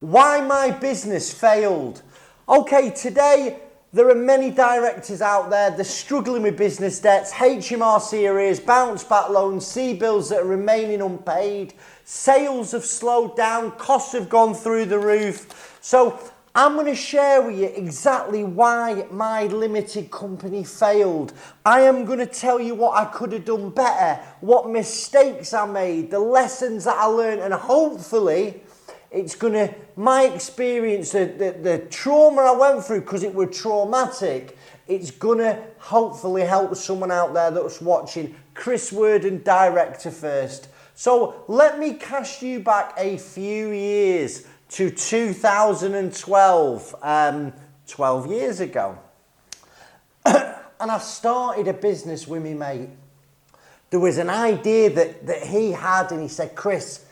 Why my business failed. Okay, today there are many directors out there, they're struggling with business debts, HMRC arrears, bounce back loans, C-bills that are remaining unpaid, sales have slowed down, costs have gone through the roof. So I'm going to share with you exactly why my limited company failed. I am going to tell you what I could have done better, what mistakes I made, the lessons that I learned, and hopefully it's going to, my experience, the trauma I went through, because it was traumatic, it's going to hopefully help someone out there that's watching. Chris Worden, director first. So let me cast you back a few years to 2012, 12 years ago. And I started a business with me mate. There was an idea that he had, and he said, Chris,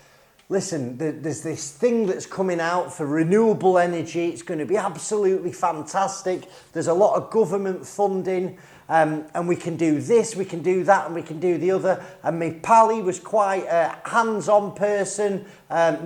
listen, there's this thing that's coming out for renewable energy. It's going to be absolutely fantastic. There's a lot of government funding, and we can do this, we can do that, and we can do the other. And my pal, he was quite a hands-on person.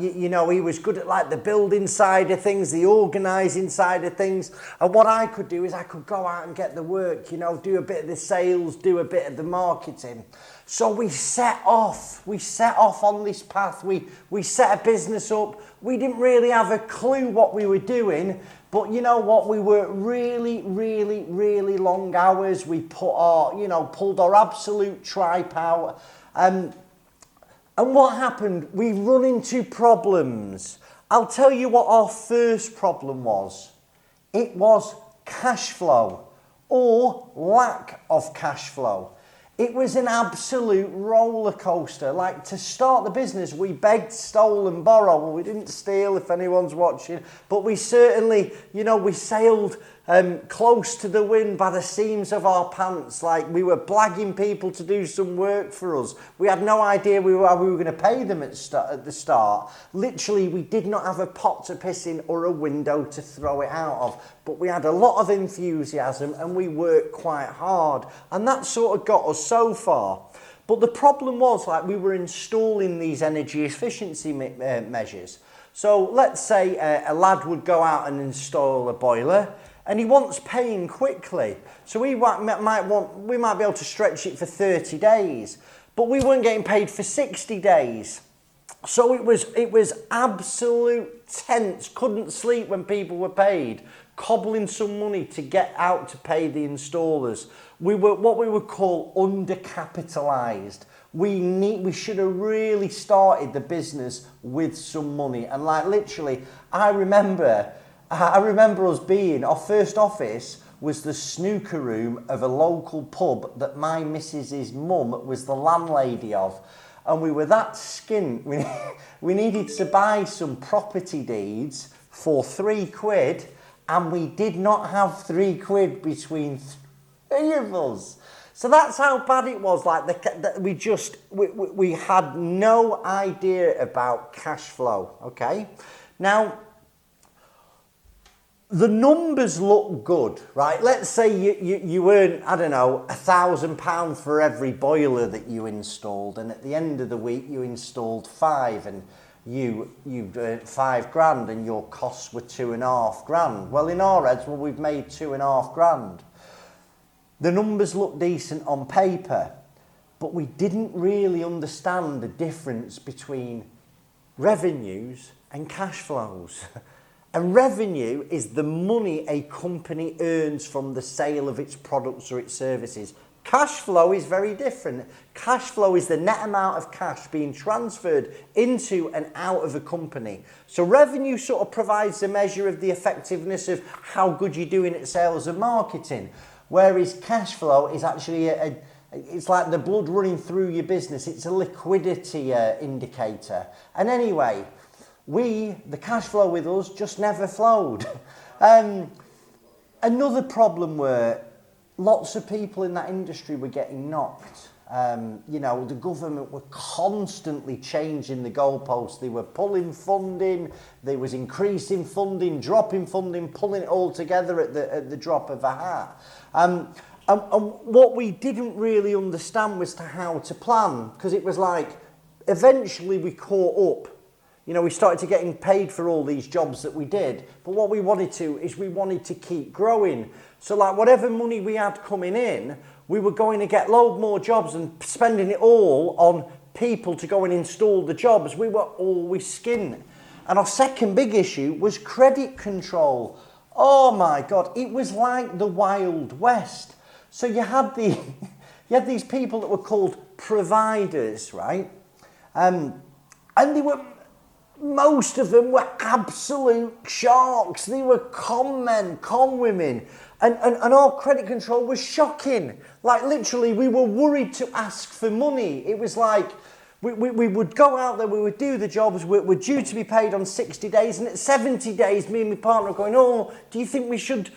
You know, he was good at like the building side of things, the organising side of things. And what I could do is I could go out and get the work, you know, do a bit of the sales, do a bit of the marketing. So we set off on this path. We set a business up. We didn't really have a clue what we were doing, but you know what? We worked really, really, really long hours. We pulled our absolute tripe out. And what happened? We run into problems. I'll tell you what our first problem was. It was cash flow or lack of cash flow. It was an absolute roller coaster. Like, to start the business, we begged, stole and borrowed. Well, we didn't steal, if anyone's watching, but we certainly, you know, we sailed close to the wind by the seams of our pants. Like, we were blagging people to do some work for us. We had no idea how we were going to pay them at the start. Literally, we did not have a pot to piss in or a window to throw it out of. But we had a lot of enthusiasm and we worked quite hard. And that sort of got us so far. But the problem was, like, we were installing these energy efficiency measures. So let's say a lad would go out and install a boiler, and he wants paying quickly. So we might be able to stretch it for 30 days, but we weren't getting paid for 60 days. So it was absolute tense. Couldn't sleep when people were paid, cobbling some money to get out to pay the installers. We were what we would call undercapitalized. We should have really started the business with some money. And like, literally, I remember us being, our first office was the snooker room of a local pub that my missus's mum was the landlady of. And we were that skint, we needed to buy some property deeds for £3, and we did not have £3 between three of us. So that's how bad it was. Like, we had no idea about cash flow, okay? Now, the numbers look good, right? Let's say you earn, I don't know, £1,000 for every boiler that you installed, and at the end of the week you installed 5, and you earned £5,000, and your costs were £2,500. Well, in our heads, we've made £2,500. The numbers look decent on paper, but we didn't really understand the difference between revenues and cash flows. And revenue is the money a company earns from the sale of its products or its services. Cash flow is very different. Cash flow is the net amount of cash being transferred into and out of a company. So revenue sort of provides a measure of the effectiveness of how good you're doing at sales and marketing, whereas cash flow is actually it's like the blood running through your business. It's a liquidity indicator. And anyway, the cash flow with us just never flowed. Another problem were lots of people in that industry were getting knocked. You know, the government were constantly changing the goalposts. They were pulling funding, they was increasing funding, dropping funding, pulling it all together at the drop of a hat. And what we didn't really understand was how to plan, because it was like, eventually we caught up. You know, we started getting paid for all these jobs that we did. But what we wanted to keep growing. So like whatever money we had coming in, we were going to get load more jobs and spending it all on people to go and install the jobs. We were always skinned. And our second big issue was credit control. Oh my God, it was like the Wild West. So you had these people that were called providers, right? And most of them were absolute sharks. They were con men, con women. And our credit control was shocking. Like literally, we were worried to ask for money. It was like, we would go out there, we would do the jobs, we're due to be paid on 60 days, and at 70 days, me and my partner are going, oh, do you think we should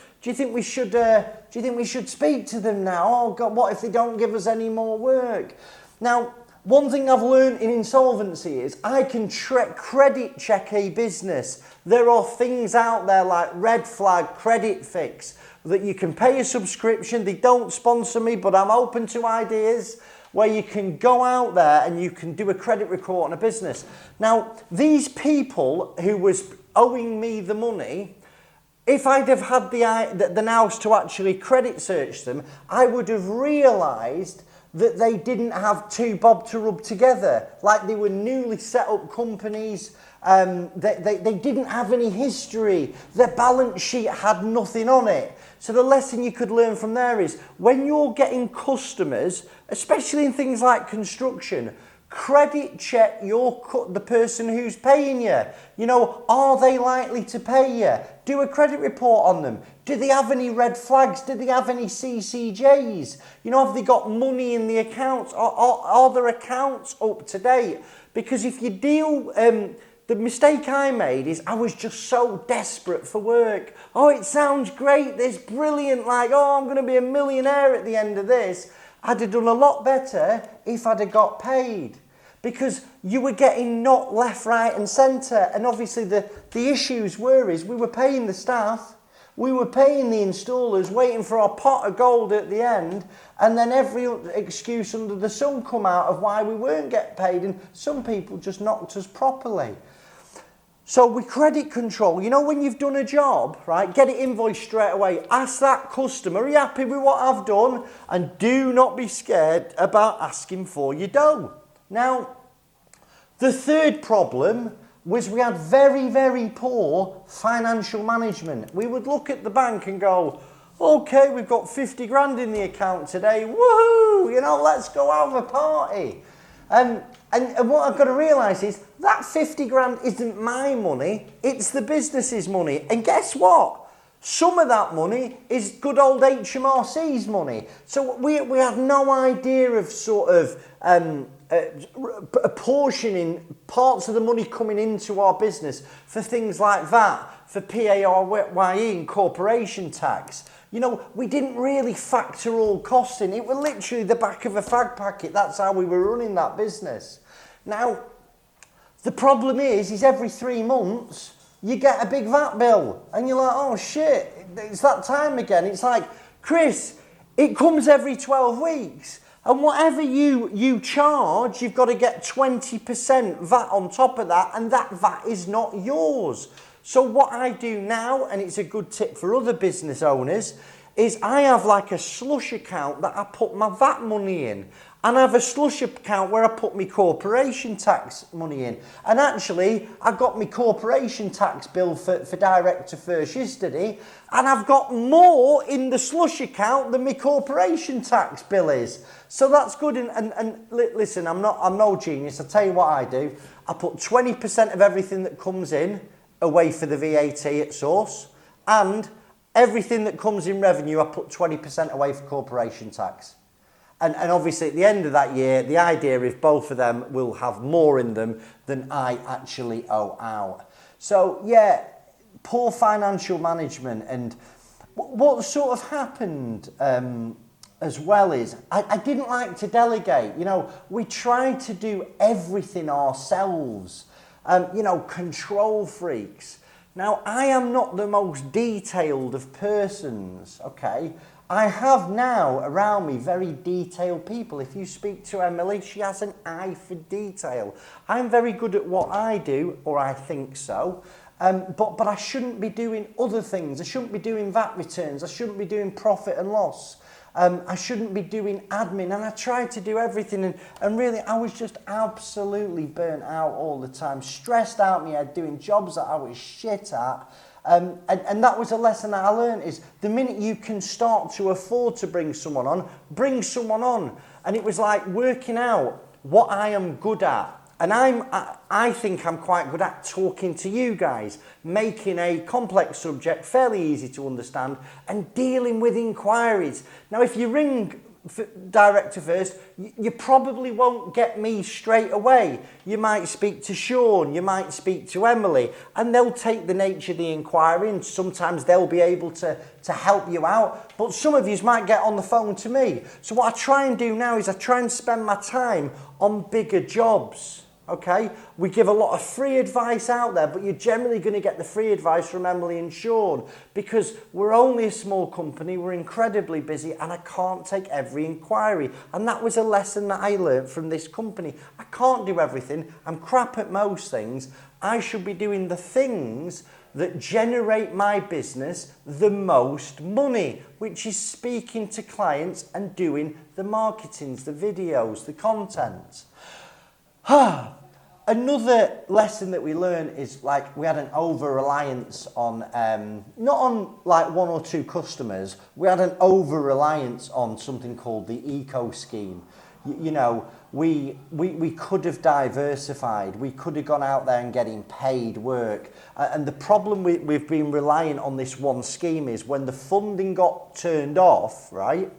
speak to them now? Oh God, what if they don't give us any more work? Now, one thing I've learned in insolvency is I can credit check a business. There are things out there like Red Flag, Credit Fix, that you can pay a subscription. They don't sponsor me, but I'm open to ideas where you can go out there and you can do a credit report on a business. Now, these people who was owing me the money, if I'd have had the nous to actually credit search them, I would have realised that they didn't have two bob to rub together. Like they were newly set up companies. They didn't have any history. Their balance sheet had nothing on it. So the lesson you could learn from there is when you're getting customers, especially in things like construction, credit check the person who's paying you. You know, are they likely to pay you? Do a credit report on them. Do they have any red flags? Do they have any CCJs? You know, have they got money in the accounts? Are their accounts up to date? Because if you deal... the mistake I made is I was just so desperate for work. Oh, it sounds great, this brilliant, like, oh, I'm going to be a millionaire at the end of this. I'd have done a lot better if I'd have got paid. Because you were getting not left, right and centre. And obviously the issues is we were paying the staff, we were paying the installers, waiting for our pot of gold at the end, and then every excuse under the sun come out of why we weren't getting paid, and some people just knocked us properly. So with credit control, you know when you've done a job, right, get it invoiced straight away. Ask that customer, are you happy with what I've done? And do not be scared about asking for your dough. Now, the third problem was we had very, very poor financial management. We would look at the bank and go, okay, we've got 50 grand in the account today, woohoo, you know, let's go have a party. And what I've got to realise is that 50 grand isn't my money, it's the business's money. And guess what? Some of that money is good old HMRC's money. So we had no idea of sort of apportioning parts of the money coming into our business for things like that, for PAYE and corporation tax. You know, we didn't really factor all costs in. It was literally the back of a fag packet. That's how we were running that business. Now, the problem is every 3 months, you get a big VAT bill. And you're like, oh shit, it's that time again. It's like, Chris, it comes every 12 weeks. And whatever you charge, you've got to get 20% VAT on top of that. And that VAT is not yours. So what I do now, and it's a good tip for other business owners, is I have like a slush account that I put my VAT money in. And I have a slush account where I put my corporation tax money in. And actually, I got my corporation tax bill for Director First yesterday, and I've got more in the slush account than my corporation tax bill is. So that's good. And listen, I'm no genius. I'll tell you what I do. I put 20% of everything that comes in away for the VAT at source, and everything that comes in revenue, I put 20% away for corporation tax. And obviously at the end of that year, the idea is both of them will have more in them than I actually owe out. So yeah, poor financial management. And what sort of happened as well is I didn't like to delegate. You know, we tried to do everything ourselves. You know, control freaks. Now, I am not the most detailed of persons, okay? I have now around me very detailed people. If you speak to Emily, she has an eye for detail. I'm very good at what I do, or I think so, but I shouldn't be doing other things. I shouldn't be doing VAT returns. I shouldn't be doing profit and loss. I shouldn't be doing admin, and I tried to do everything, and really I was just absolutely burnt out all the time, stressed out my head, doing jobs that I was shit at. And that was a lesson that I learned, is the minute you can start to afford to bring someone on, bring someone on. And it was like working out what I am good at. And I think I'm quite good at talking to you guys, making a complex subject fairly easy to understand, and dealing with inquiries. Now, if you ring director first, you probably won't get me straight away. You might speak to Sean, you might speak to Emily, and they'll take the nature of the inquiry, and sometimes they'll be able to help you out. But some of you might get on the phone to me. So what I try and do now is I try and spend my time on bigger jobs. Okay, we give a lot of free advice out there, but you're generally going to get the free advice from Emily and Sean, because we're only a small company, we're incredibly busy, and I can't take every inquiry. And that was a lesson that I learned from this company. I can't do everything. I'm crap at most things. I should be doing the things that generate my business the most money, which is speaking to clients and doing the marketings, the videos, the content. Another lesson that we learned is, like, we had an over-reliance on, not on like one or two customers, we had an over-reliance on something called the eco scheme. You know, we could have diversified, we could have gone out there and getting paid work. And the problem we've been relying on this one scheme is when the funding got turned off, right?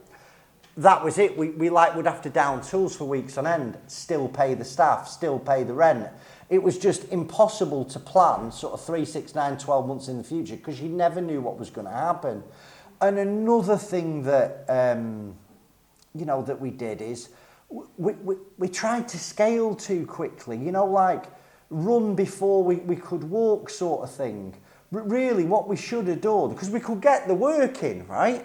That was it. We would have to down tools for weeks on end, still pay the staff, still pay the rent. It was just impossible to plan sort of 3, 6, 9, 12 months in the future, because you never knew what was going to happen. And another thing that, that we did is we tried to scale too quickly, like run before we could walk sort of thing. Really what we should have done, because we could get the work in, right?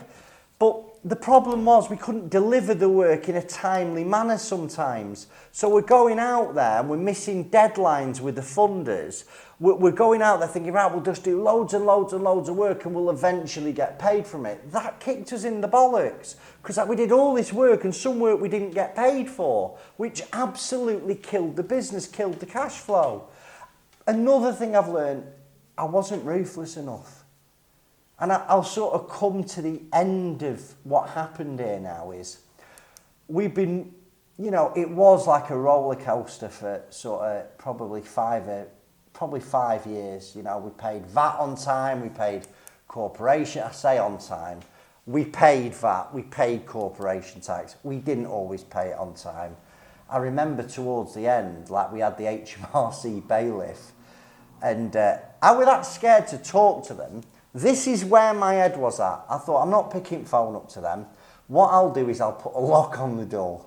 But the problem was we couldn't deliver the work in a timely manner sometimes. So we're going out there and we're missing deadlines with the funders. We're going out there thinking, right, we'll just do loads and loads and loads of work and we'll eventually get paid from it. That kicked us in the bollocks, because we did all this work and some work we didn't get paid for, which absolutely killed the business, killed the cash flow. Another thing I've learned, I wasn't ruthless enough. And I'll sort of come to the end of what happened here now is we've been, it was like a roller coaster for sort of probably 5 years. We paid VAT on time, we paid corporation, I say on time. We paid VAT, we paid corporation tax. We didn't always pay it on time. I remember towards the end, like we had the HMRC bailiff, and I was that scared to talk to them. This is where my head was at. I thought, I'm not picking phone up to them. What I'll do is I'll put a lock on the door.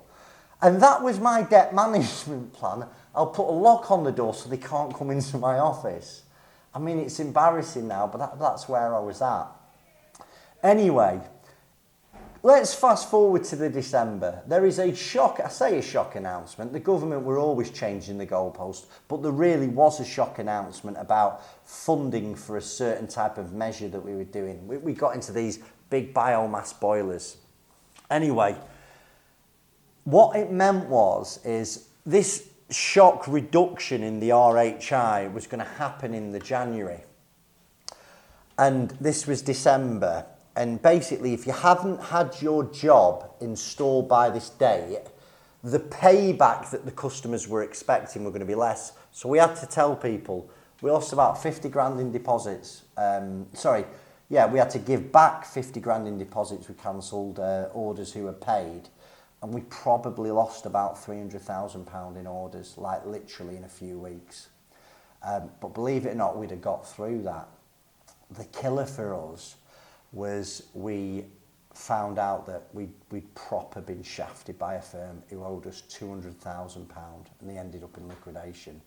And that was my debt management plan. I'll put a lock on the door so they can't come into my office. I mean, it's embarrassing now, but that's where I was at. Anyway, let's fast forward to the December. There is a shock announcement. The government were always changing the goalpost, but there really was a shock announcement about funding for a certain type of measure that we were doing. We got into these big biomass boilers. Anyway, what it meant is this shock reduction in the RHI was going to happen in the January. And this was December. And basically, if you haven't had your job installed by this date, the payback that the customers were expecting were going to be less. So we had to tell people, we lost about 50 grand in deposits. We had to give back 50 grand in deposits. We cancelled orders who were paid. And we probably lost about £300,000 in orders, like literally in a few weeks. But believe it or not, we'd have got through that. The killer for us was we found out that we'd proper been shafted by a firm who owed us £200,000, and they ended up in liquidation.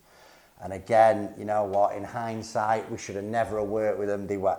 And again, you know what, in hindsight, we should have never have worked with them. They were,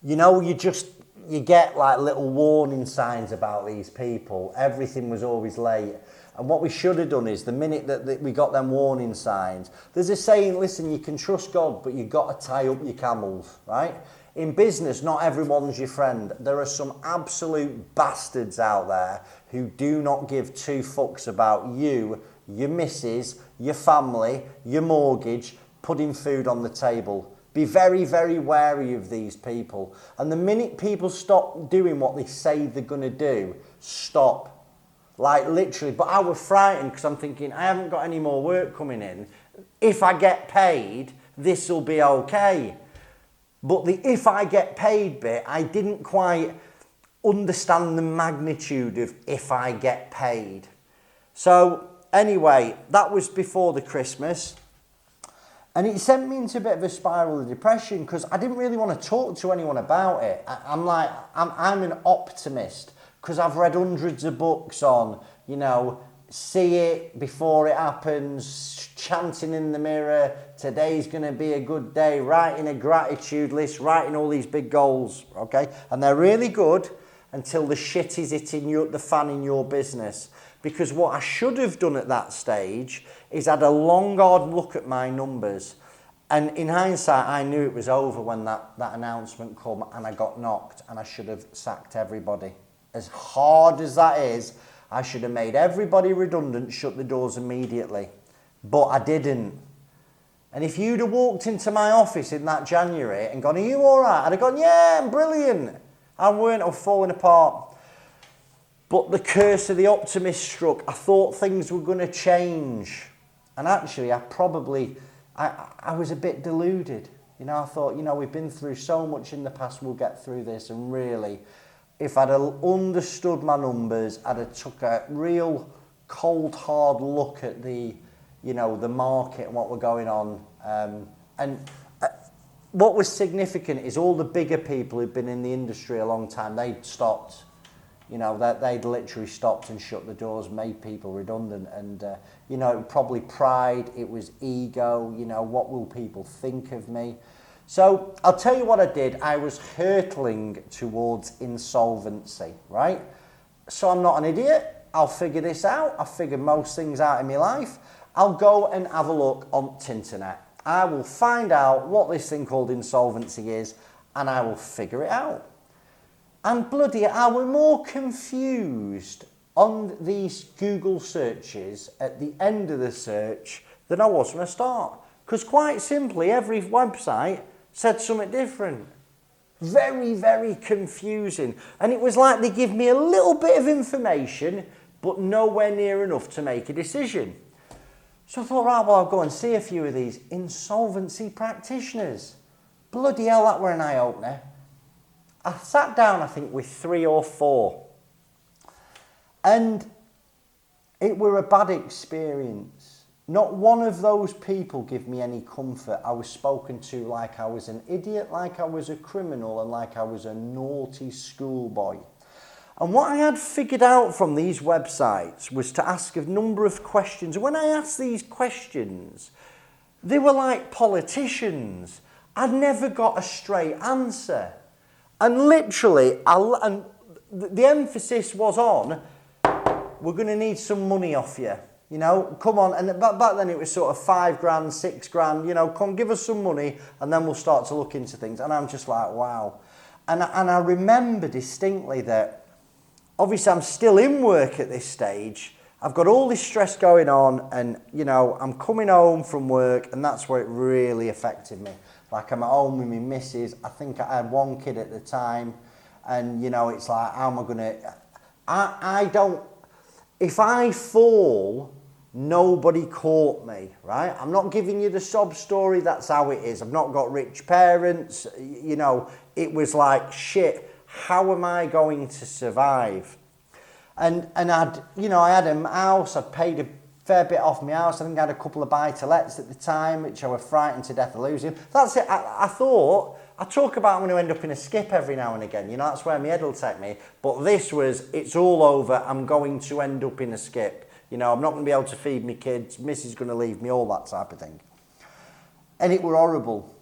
you know, you get like little warning signs about these people. Everything was always late. And what we should have done is, the minute that we got them warning signs, there's a saying, listen, you can trust God, but you've got to tie up your camels, right? In business, not everyone's your friend. There are some absolute bastards out there who do not give two fucks about you, your missus, your family, your mortgage, putting food on the table. Be very, very wary of these people. And the minute people stop doing what they say they're going to do, stop. Like literally. But I was frightened because I'm thinking, I haven't got any more work coming in. If I get paid, this will be okay. But the if I get paid bit, I didn't quite understand the magnitude of if I get paid. So anyway, that was before the Christmas. And it sent me into a bit of a spiral of depression because I didn't really want to talk to anyone about it. I'm an optimist because I've read hundreds of books on, you know, see it before it happens, chanting in the mirror, today's going to be a good day, writing a gratitude list, writing all these big goals, okay? And they're really good until the shit is hitting the fan in your business. Because what I should have done at that stage is had a long, hard look at my numbers. And in hindsight, I knew it was over when that announcement came and I got knocked and I should have sacked everybody. As hard as that is, I should have made everybody redundant, shut the doors immediately. But I didn't. And if you'd have walked into my office in that January and gone, are you all right? I'd have gone, yeah, I'm brilliant. I weren't have fallen apart. But the curse of the optimist struck. I thought things were going to change. And actually, I was a bit deluded. You know, I thought, you know, we've been through so much in the past, we'll get through this. And really, if I'd have understood my numbers, I'd have took a real cold, hard look at the, you know, the market and what were going on. What was significant is all the bigger people who'd been in the industry a long time, they'd stopped. You know, they'd literally stopped and shut the doors, made people redundant. And, you know, probably pride, it was ego, you know, what will people think of me? So I'll tell you what I did. I was hurtling towards insolvency, right? So I'm not an idiot. I'll figure this out. I figured most things out in my life. I'll go and have a look on Tinternet. I will find out what this thing called insolvency is and I will figure it out. And bloody, I was more confused on these Google searches at the end of the search than I was from the start. Because quite simply, every website said something different. Very, very confusing. And it was like they give me a little bit of information, but nowhere near enough to make a decision. So I thought, right, well, I'll go and see a few of these insolvency practitioners. Bloody hell, that were an eye-opener. I sat down, I think, with 3 or 4. And it were a bad experience. Not one of those people give me any comfort. I was spoken to like I was an idiot, like I was a criminal, and like I was a naughty schoolboy. And what I had figured out from these websites was to ask a number of questions. And when I asked these questions, they were like politicians. I'd never got a straight answer. And literally, the emphasis was on, we're going to need some money off you. You know, come on. And back then it was sort of 5 grand, 6 grand, you know, come give us some money and then we'll start to look into things. And I'm just like, wow. And I remember distinctly that, obviously I'm still in work at this stage. I've got all this stress going on and, you know, I'm coming home from work and that's where it really affected me. Like I'm at home with my missus. I think I had 1 kid at the time. And, you know, it's like, how am I going to... I don't... If I fall, nobody caught me, right? I'm not giving you the sob story. That's how it is. I've not got rich parents. You know, it was like, shit, how am I going to survive? And I had a house. I'd paid a fair bit off my house. I think I had a couple of buy-to-lets at the time, which I was frightened to death of losing. That's it. I thought, I talk about I'm going to end up in a skip every now and again. You know, that's where my head will take me. But this was, it's all over. I'm going to end up in a skip. You know, I'm not going to be able to feed my kids. Missus is going to leave me, all that type of thing. and it were horrible.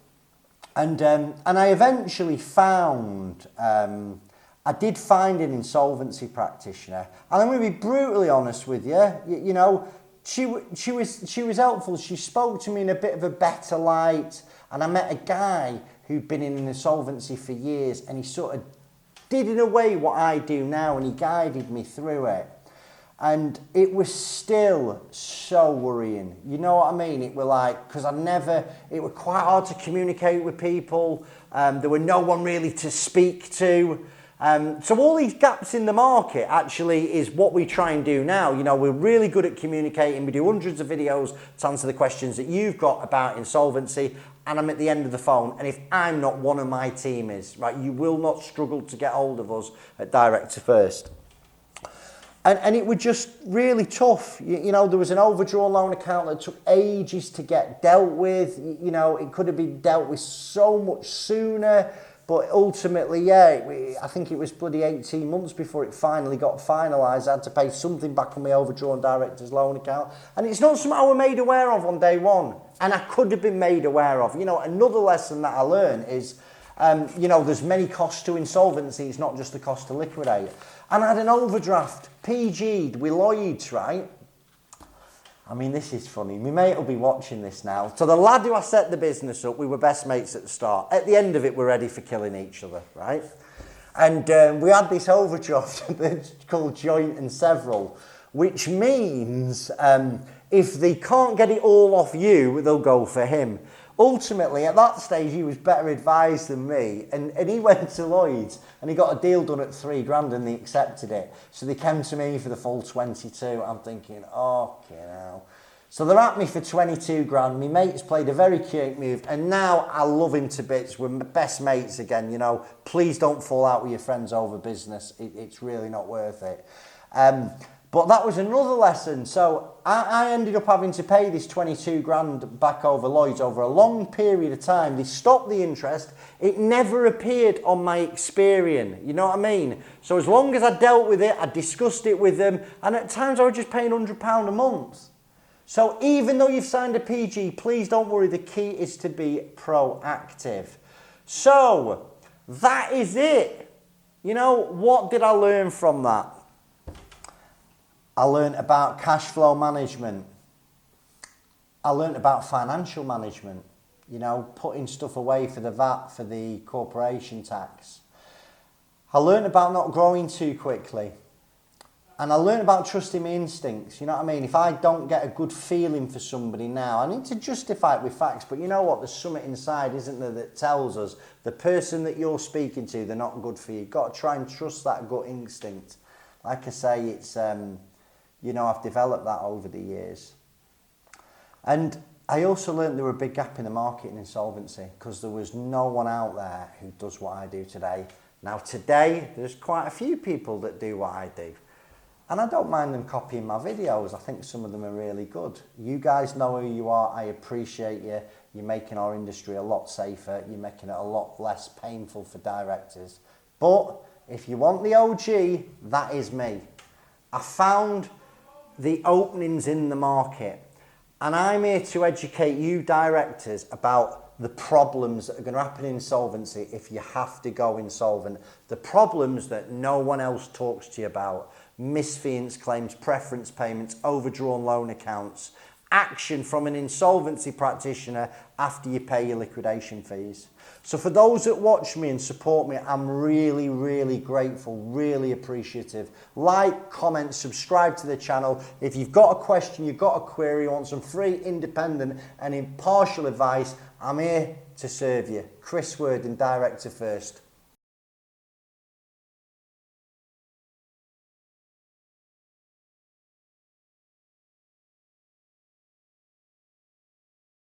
And I eventually found, I did find an insolvency practitioner, and I'm going to be brutally honest with you. You know, she was helpful. She spoke to me in a bit of a better light, and I met a guy who'd been in insolvency for years, and he sort of did in a way what I do now, and he guided me through it. And it was still so worrying. You know what I mean? It were like, because it were quite hard to communicate with people. There were no one really to speak to. So all these gaps in the market actually is what we try and do now. You know, we're really good at communicating. We do hundreds of videos to answer the questions that you've got about insolvency. And I'm at the end of the phone. And if I'm not, one of my team is, right? You will not struggle to get hold of us at Direct to First. And it was just really tough. You know, there was an overdrawn loan account that took ages to get dealt with. You know, it could have been dealt with so much sooner. But ultimately, yeah, I think it was bloody 18 months before it finally got finalised. I had to pay something back on my overdrawn director's loan account. And it's not something I was made aware of on day one. And I could have been made aware of. You know, another lesson that I learned is, you know, there's many costs to insolvency. It's not just the cost to liquidate. And I had an overdraft, PG'd with Lloyds, right? I mean, this is funny. My mate will be watching this now. So the lad who I set the business up, we were best mates at the start. At the end of it, we're ready for killing each other, right? And we had this overdraft that's called joint and several, which means if they can't get it all off you, they'll go for him. Ultimately, at that stage, he was better advised than me, and he went to Lloyds and he got a deal done at £3,000 and they accepted it. So they came to me for the full 22. I'm thinking, oh, you know. So they're at me for 22 grand. My mate's played a very cute move, and now I love him to bits. We're best mates again, you know. Please don't fall out with your friends over business. It's really not worth it. But that was another lesson. So I ended up having to pay this 22 grand back over Lloyds over a long period of time. They stopped the interest. It never appeared on my Experian. You know what I mean? So as long as I dealt with it, I discussed it with them. And at times I was just paying £100 a month. So even though you've signed a PG, please don't worry. The key is to be proactive. So that is it. You know, what did I learn from that? I learned about cash flow management. I learned about financial management, you know, putting stuff away for the VAT, for the corporation tax. I learned about not growing too quickly. And I learned about trusting my instincts, you know what I mean? If I don't get a good feeling for somebody now, I need to justify it with facts. But you know what? There's something inside, isn't there, that tells us the person that you're speaking to, they're not good for you. You've got to try and trust that gut instinct. Like I say, it's... you know, I've developed that over the years. And I also learned there was a big gap in the market in insolvency because there was no one out there who does what I do today. Now today, there's quite a few people that do what I do. And I don't mind them copying my videos. I think some of them are really good. You guys know who you are. I appreciate you. You're making our industry a lot safer. You're making it a lot less painful for directors. But if you want the OG, that is me. I found the openings in the market, and I'm here to educate you directors about the problems that are going to happen in insolvency if you have to go insolvent. The problems that no one else talks to you about: misfeasance claims, preference payments, overdrawn loan accounts, action from an insolvency practitioner after you pay your liquidation fees. So for those that watch me and support me, I'm really, really grateful, really appreciative. Like, comment, subscribe to the channel. If you've got a question, you've got a query, you want some free, independent and impartial advice, I'm here to serve you. Chris Worden, Direct to First.